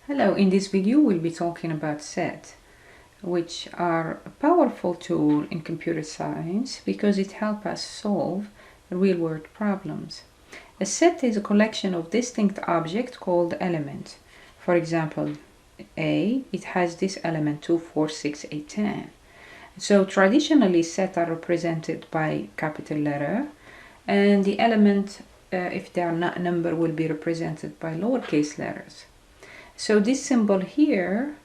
Hello, in this video we'll be talking about sets, which are a powerful tool in computer science because it helps us solve real-world problems. A set is a collection of distinct objects called elements. For example, A, it has this element 2, 4, 6, 8, 10. So traditionally sets are represented by capital letter, and the element, if they are not number, will be represented by lowercase letters. So this symbol here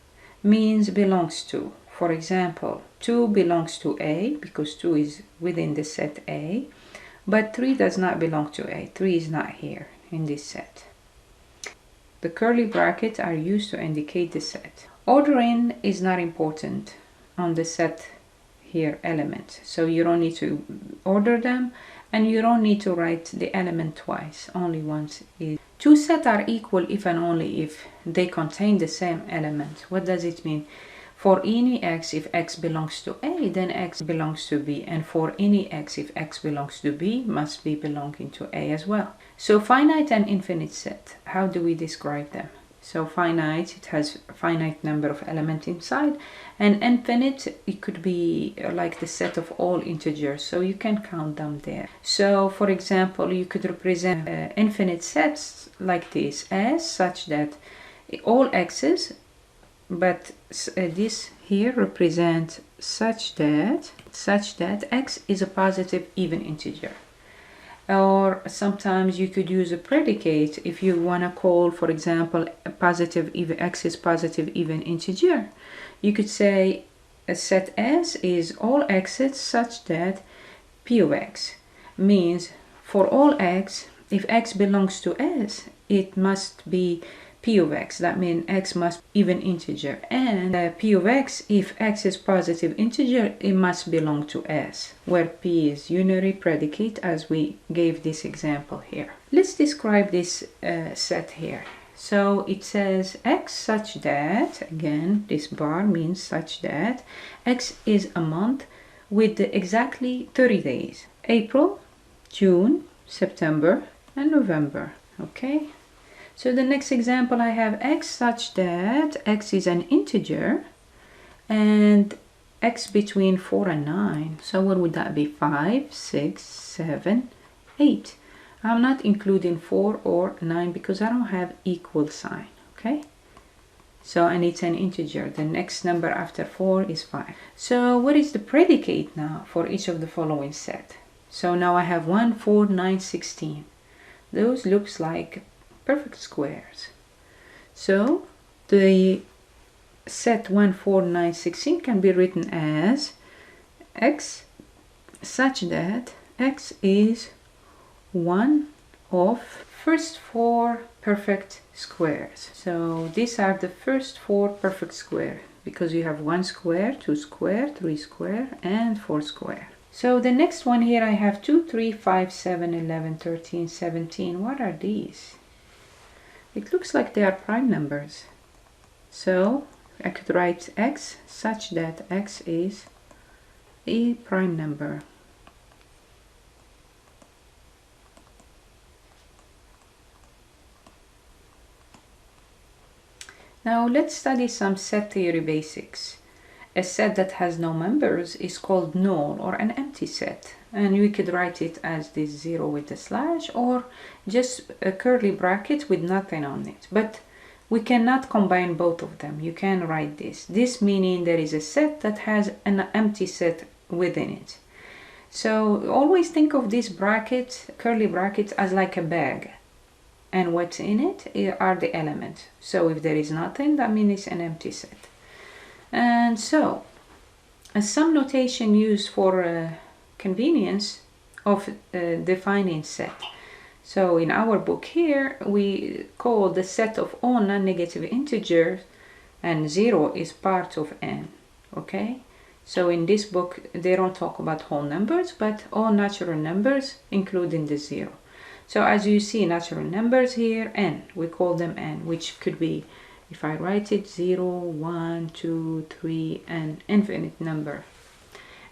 means belongs to. For example, 2 belongs to A because 2 is within the set A, but 3 does not belong to A. 3 is not here in this set. The curly brackets are used to indicate the set. Ordering is not important on the set here element, so you don't need to order them, and you don't need to write the element twice, only once. Two sets are equal if and only if they contain the same element. What does it mean? For any x, if x belongs to A, then x belongs to B, and for any x, if x belongs to B, must be belonging to A as well. So finite and infinite set, how do we describe them? So finite, it has a finite number of elements inside, and infinite, it could be like the set of all integers, so you can count them there. So for example, you could represent infinite sets like this as such that all x's, but this here represents such that x is a positive even integer. Or sometimes you could use a predicate if you want to call, for example, a positive even x is positive even integer. You could say a set S is all x's such that p of x means for all x, if x belongs to S, it must be p of x. That means x must be even integer, and p of x, if x is positive integer, it must belong to S, where p is unary predicate, as we gave this example here. Let's describe this set here. So it says x such that, again this bar means such that x is a month with exactly 30 days: April, June, September, and November. Okay. So the next example, I have x such that x is an integer and x between 4 and 9. So what would that be? 5, 6, 7, 8. I'm not including 4 or 9 because I don't have equal sign. Okay. So, and it's an integer. The next number after 4 is 5. So what is the predicate now for each of the following set? So now I have 1, 4, 9, 16. Those looks like perfect squares. So the set 1, 4, 9, 16 can be written as x such that x is one of first 4 perfect squares. So these are the first 4 perfect square because you have 1 square, 2 square, 3 square, and 4 square. So the next one here, I have 2, 3, 5, 7, 11, 13, 17. What are these? It looks like they are prime numbers. So I could write x such that x is a prime number. Now let's study some set theory basics. A set that has no members is called null, or an empty set. And we could write it as this 0 with a slash, or just a curly bracket with nothing on it. But we cannot combine both of them. You can write this. This meaning there is a set that has an empty set within it. So always think of this bracket, curly brackets, as like a bag. And what's in it are the elements. So if there is nothing, that means it's an empty set. And so, some notation used for convenience of defining set. So in our book here, we call the set of all non-negative integers, and 0 is part of n. Okay? So in this book, they don't talk about whole numbers, but all natural numbers, including the 0. So as you see, natural numbers here, n, we call them n, which could be, if I write it, 0, 1, 2, 3, and infinite number.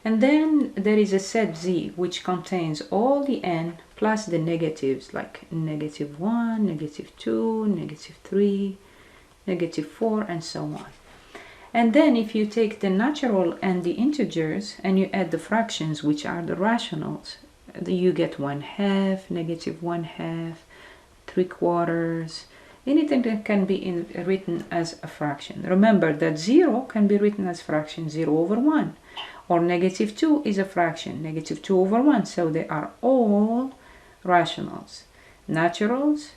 And then there is a set Z, which contains all the n plus the negatives, like -1, -2, -3, -4, and so on. And then if you take the natural and the integers and you add the fractions, which are the rationals, you get 1/2, -1/2, 3/4, anything that can be written as a fraction. Remember that 0 can be written as fraction 0/1, or -2 is a fraction, -2/1. So they are all rationals. Naturals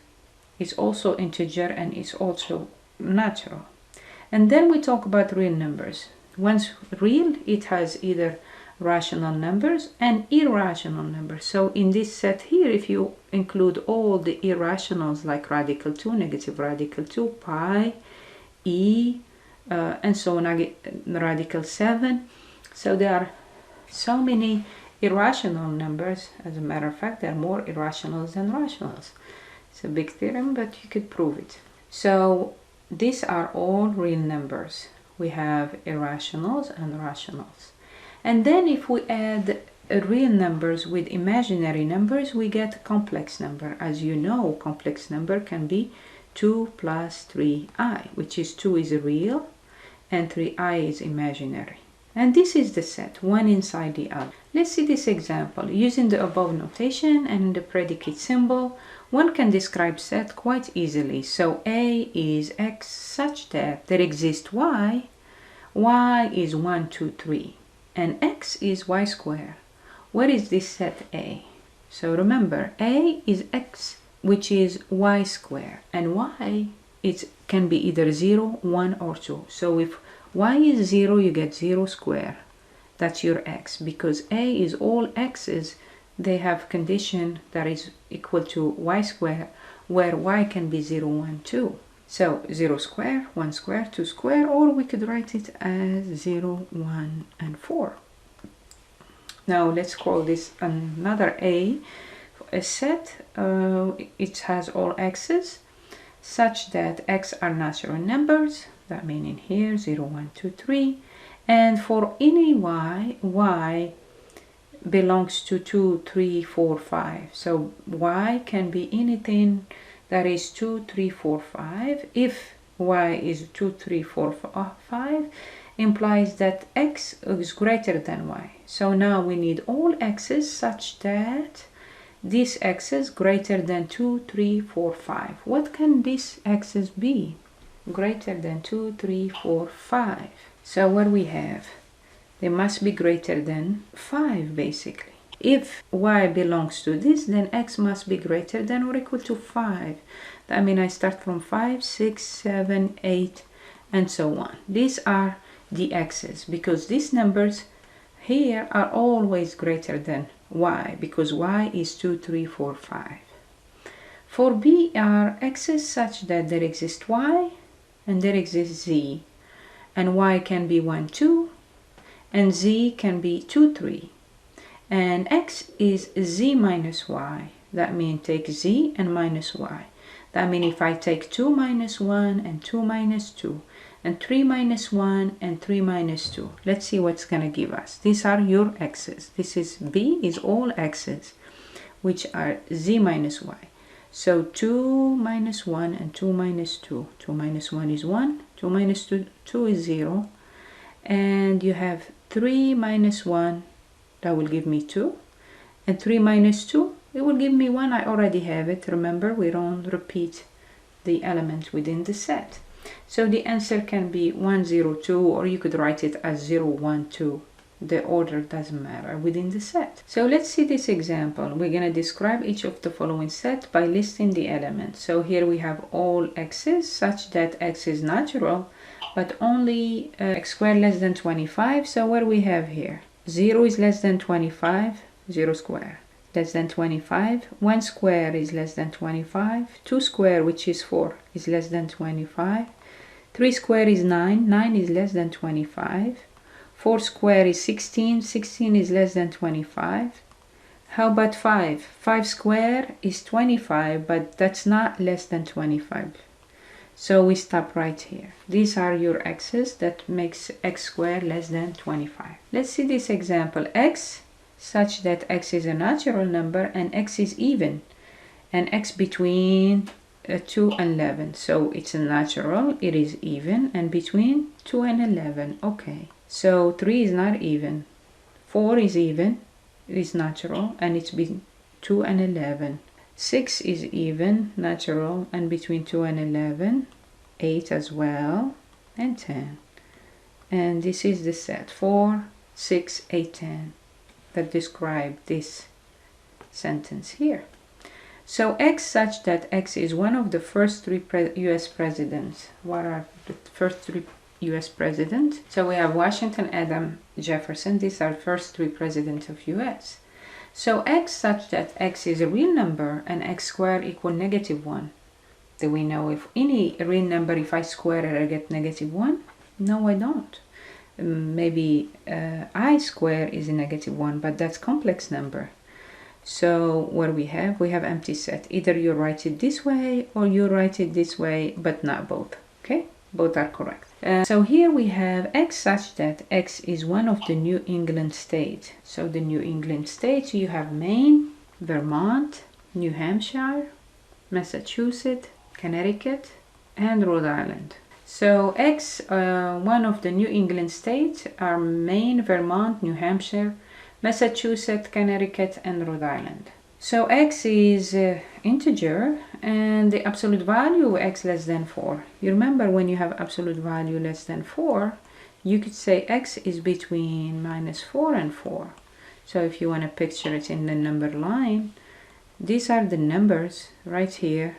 is also integer and is also natural. And then we talk about real numbers. Once real, it has either rational numbers and irrational numbers. So in this set here, if you include all the irrationals like radical 2, negative radical 2, pi, e, and so on, radical 7. So there are so many irrational numbers. As a matter of fact, there are more irrationals than rationals. It's a big theorem, but you could prove it. So these are all real numbers. We have irrationals and rationals. And then if we add real numbers with imaginary numbers, we get a complex number. As you know, complex number can be 2 plus 3i, which is 2 is real and 3i is imaginary. And this is the set, one inside the other. Let's see this example. Using the above notation and the predicate symbol, one can describe set quite easily. So A is x such that there exists y is 1, 2, 3, and x is y squared. What is this set A? So remember, A is x, which is y squared, and y can be either 0, 1, or 2. So if y is 0, you get 0 squared. That's your x, because A is all x's. They have condition that is equal to y squared, where y can be 0, 1, 2. So 0 squared, 1 squared, 2 squared, or we could write it as 0, 1, and 4. Now let's call this another A set. It has all x's such that x are natural numbers. That means in here 0, 1, 2, 3. And for any y belongs to 2, 3, 4, 5. So y can be anything that is 2, 3, 4, 5. If y is 2, 3, 4, 5, implies that x is greater than y. So now we need all x's such that this x is greater than 2, 3, 4, 5. What can this x's be? Greater than 2, 3, 4, 5. So what we have? They must be greater than 5 basically. If y belongs to this, then x must be greater than or equal to 5. That means I start from 5, 6, 7, 8, and so on. These are the x's, because these numbers here are always greater than y, because y is 2, 3, 4, 5. For b are x's such that there exists y and there exists z, and y can be 1, 2, and z can be 2, 3. And x is z minus y. That means take z and minus y. That means if I take 2 minus 1 and 2 minus 2 and 3 minus 1 and 3 minus 2. Let's see what's going to give us. These are your x's. This is b is all x's, which are z minus y. So 2 minus 1 and 2 minus 2. 2 minus 1 is 1. 2 minus 2 is 0. And you have 3 minus 1. That will give me 2. And 3 minus 2, it will give me 1. I already have it. Remember, we don't repeat the element within the set. So the answer can be 1, 0, 2, or you could write it as 0, 1, 2. The order doesn't matter within the set. So let's see this example. We're going to describe each of the following set by listing the elements. So here we have all x's such that x is natural, but only x squared less than 25. So what do we have here? 0 is less than 25, 0 square. Less than 25, 1 square is less than 25, 2 square, which is 4, is less than 25, 3 square is 9, 9 is less than 25, 4 square is 16, 16 is less than 25. How about 5? 5 square is 25, but that's not less than 25. So we stop right here. These are your x's that makes x squared less than 25. Let's see this example. X such that x is a natural number and x is even, and x between 2 and 11. So it's a natural, it is even, and between 2 and 11. Okay, so 3 is not even, 4 is even, it is natural, and it's between 2 and 11. 6 is even, natural, and between 2 and 11. 8 as well, and 10. And this is the set 4, 6, 8, 10 that describe this sentence here. So X such that X is one of the first 3 US presidents. What are the first 3 US presidents? So we have Washington, Adams, Jefferson. These are first 3 presidents of US. So X such that X is a real number and X squared equal -1. Do we know if any real number, if I square it, I get -1? No, I don't. Maybe I square is a -1, but that's complex number. So what we have empty set. Either you write it this way or you write it this way, but not both. Okay, both are correct. So here we have X such that X is one of the New England states. So the New England states, you have Maine, Vermont, New Hampshire, Massachusetts, Connecticut, and Rhode Island. So X, one of the New England states are Maine, Vermont, New Hampshire, Massachusetts, Connecticut, and Rhode Island. So X is integer and the absolute value X less than 4. You remember when you have absolute value less than 4, you could say X is between -4 and 4. So if you want to picture it in the number line, these are the numbers right here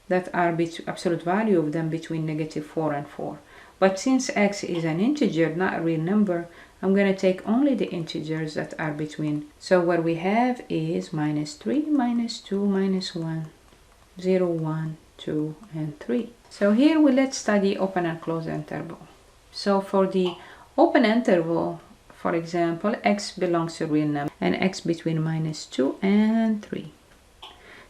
that are absolute value of them between -4 and 4. But since X is an integer, not a real number, I'm going to take only the integers that are between. So what we have is -3, -2, -1, 0, 1, 2, and 3. So here let's study open and close interval. So for the open interval, for example, X belongs to a real number and X between -2 and 3.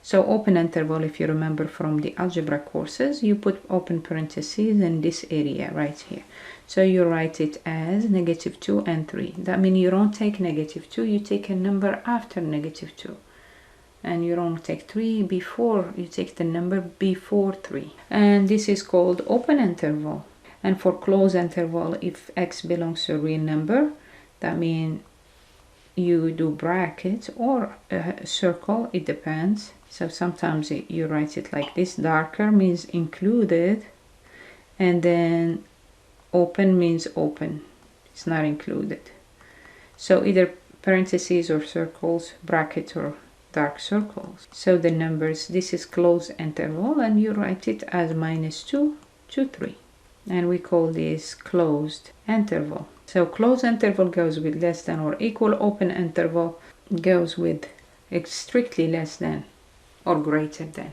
So open interval, if you remember from the algebra courses, you put open parentheses in this area right here. So you write it as -2 and 3. That means you don't take -2, you take a number after -2. And you don't take 3 before, you take the number before 3. And this is called open interval. And for closed interval, if X belongs to a real number, that means you do brackets or a circle, it depends. So sometimes you write it like this. Darker means included, and then open means open. It's not included. So either parentheses or circles, brackets or dark circles. So the numbers, this is closed interval, and you write it as -2 to 3. And we call this closed interval. So closed interval goes with less than or equal. Open interval goes with strictly less than or greater than.